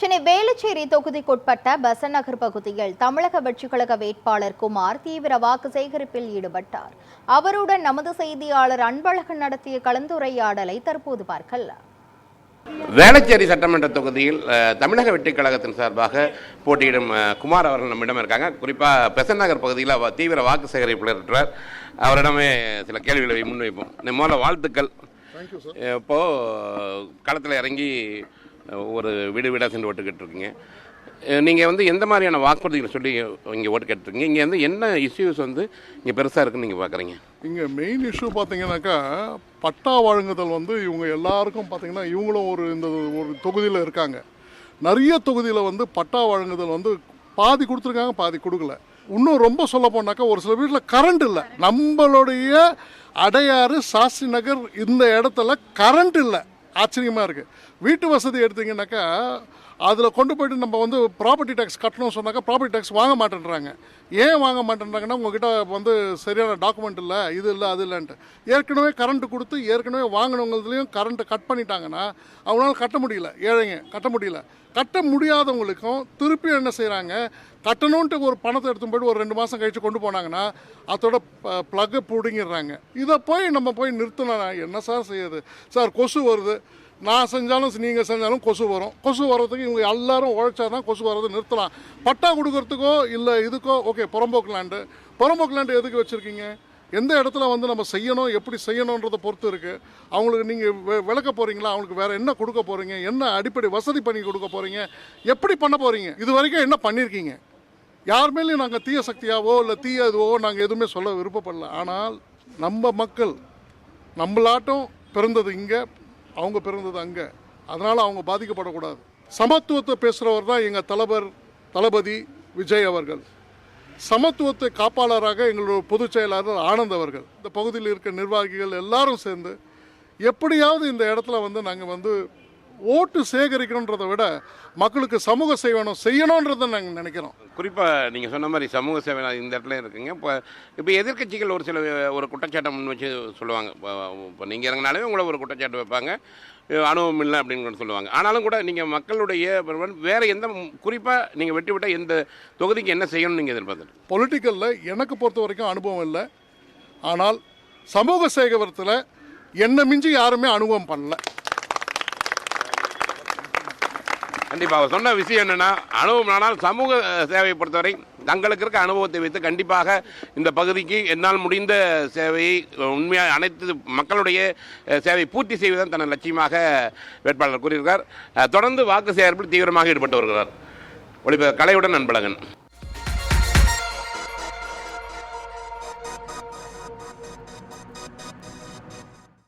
சென்னை வேளச்சேரி தொகுதிக்குட்பட்ட பெசன்ட் நகர் பகுதியில் தமிழக வெற்றிக் கழக வேட்பாளர் குமார் தீவிர வாக்கு சேகரிப்பில் ஈடுபட்டார். அவருடன் நமது செய்தியாளர் அன்பழகன் நடத்திய கலந்துரையாடலை தற்போது பார்க்கலாம். வேளச்சேரி சட்டமன்ற தொகுதியில் தமிழக வெற்றிக் கழகத்தின் சார்பாக போட்டியிடும் குமார் அவர்கள் நம்மிடம் இருக்காங்க. குறிப்பாக பெசன்ட் நகர் பகுதியில் தீவிர வாக்கு சேகரிப்பில் இருக்கிறார். அவரிடமே சில கேள்விகளை முன்வைப்போம். முதல்ல வாழ்த்துக்கள். இப்போது களத்தில் இறங்கி ஒரு வீடு வீடாக சென்று ஓட்டு கேட்டுருக்கீங்க. நீங்கள் எந்த மாதிரியான வாக்குறுதிகளை சொல்லி இங்கே ஓட்டு கேட்டுருக்கீங்க? இங்கே என்ன இஷ்யூஸ் இங்கே பெருசாக இருக்குன்னு நீங்கள் பார்க்குறீங்க? இங்கே மெயின் இஷ்யூ பார்த்தீங்கன்னாக்கா பட்டா வழங்குதல் இவங்க எல்லாருக்கும் பார்த்தீங்கன்னா இவங்களும் ஒரு தொகுதியில் இருக்காங்க. நிறைய தொகுதியில் பட்டா வழங்குதல் பாதி கொடுத்துருக்காங்க, பாதி கொடுக்கல. இன்னும் ரொம்ப சொல்ல போனாக்கா ஒரு சில வீட்டில் கரண்ட் இல்லை. நம்மளுடைய அடையாறு சாஸ்திரி நகர் இந்த இடத்துல கரண்ட் இல்லை. ஆச்சரியமாக இருக்குது. வீட்டு வசதி எடுத்திங்கனாக்கா அதில் கொண்டு போய்ட்டு நம்ம ப்ராப்பர்ட்டி டேக்ஸ் கட்டணும்னு சொன்னாக்கா ப்ராப்பர்ட்டி டேக்ஸ் வாங்க மாட்டேன்றாங்க. ஏன் வாங்க மாட்டேன்றாங்கன்னா உங்ககிட்ட சரியான டாக்குமெண்ட் இல்லை, இது இல்லை, அது இல்லைன்ட்டு. ஏற்கனவே கரண்ட்டு கொடுத்து ஏற்கனவே வாங்கினவங்களையும் கரண்ட்டை கட் பண்ணிட்டாங்கன்னா அவங்களால கட்ட முடியல. ஏழைங்க கட்ட முடியல. கட்ட முடியாதவங்களுக்கும் திருப்பி என்ன செய்கிறாங்க, கட்டணுன்ட்டு ஒரு பணத்தை எடுத்து போய்ட்டு ஒரு 2 மாதம் கழித்து கொண்டு போனாங்கன்னா அதோட ப்ளக்கை பிடுங்கிடுறாங்க. இதை நம்ம நிறுத்தினா என்ன சார் செய்யுது? சார் கொசு வருது, நான் செஞ்சாலும் நீங்கள் செஞ்சாலும் கொசு வரும். கொசு வர்றதுக்கு இவங்க எல்லாரும் உழைச்சா தான் கொசு வர்றதை நிறுத்தலாம். பட்டா கொடுக்கறதுக்கோ இல்லை இதுக்கோ ஓகே. புறம்போக்கு லேண்டு எதுக்கு வச்சுருக்கீங்க? எந்த இடத்துல நம்ம செய்யணும், எப்படி செய்யணுன்றதை பொறுத்து இருக்குது. அவங்களுக்கு நீங்கள் விளக்க போகிறீங்களா? அவங்களுக்கு வேறு என்ன கொடுக்க போகிறீங்க? என்ன அடிப்படை வசதி பண்ணி கொடுக்க போகிறீங்க? எப்படி பண்ண போகிறீங்க? இது வரைக்கும் என்ன பண்ணியிருக்கீங்க? யார் மேலேயும் நாங்கள் தீய சக்தியாவோ இல்லை தீய இதுவோ நாங்கள் எதுவுமே சொல்ல விருப்பப்படல. ஆனால் நம்ம மக்கள் நம்மளாட்டம் பிறந்தது இங்கே, அவங்க பிறந்தது அங்கே. அதனால் அவங்க பாதிக்கப்படக்கூடாது. சமத்துவத்தை பேசுகிறவர் தான் எங்கள் தளபதி விஜய் அவர்கள். சமத்துவத்தை காப்பாளராக எங்களோட பொதுச் செயலாளர் ஆனந்த் அவர்கள். இந்த பகுதியில் இருக்க நிர்வாகிகள் எல்லாரும் சேர்ந்து எப்படியாவது இந்த இடத்துல நாங்கள் ஓட்டு சேகரிக்கணுன்றதை விட மக்களுக்கு சமூக சேவை செய்யணுன்றதை நாங்கள் நினைக்கிறோம். குறிப்பாக நீங்கள் சொன்ன மாதிரி சமூக சேவை இந்த இடத்துல இருக்குங்க. இப்போ எதிர்க்கட்சிகள் ஒரு குற்றச்சாட்டை முன் வச்சு சொல்லுவாங்க. இப்போ நீங்கள் இறங்கினாலே உங்களை ஒரு குற்றச்சாட்டு வைப்பாங்க, அனுபவம் இல்லை அப்படின்னு சொல்லுவாங்க. ஆனாலும் கூட நீங்கள் மக்களுடைய வேறு எந்த குறிப்பாக நீங்கள் வெற்றி விட்டால் எந்த தொகுதிக்கு என்ன செய்யணும்னு நீங்கள் எதிர்பார்த்துட்டு? பொலிட்டிக்கலில் எனக்கு பொறுத்த வரைக்கும் அனுபவம் இல்லை. ஆனால் சமூக சேகரத்தில் என்னை மிஞ்சி யாருமே அனுபவம் பண்ணல. கண்டிப்பாக அவர் சொன்ன விஷயம் என்னென்னா, அனுபவம் ஆனால் சமூக சேவையை பொறுத்தவரை தங்களுக்கு இருக்க அனுபவத்தை வைத்து கண்டிப்பாக இந்த பகுதிக்கு என்னால் முடிந்த சேவையை உண்மையாக அனைத்து மக்களுடைய சேவையை பூர்த்தி செய்வதுதான் தனது லட்சியமாக வேட்பாளர் கூறியிருக்கார். தொடர்ந்து வாக்கு சேகரிப்பில் தீவிரமாக ஈடுபட்டு வருகிறார். ஒளிபரப்பு கலையுடன் அன்பழகன்.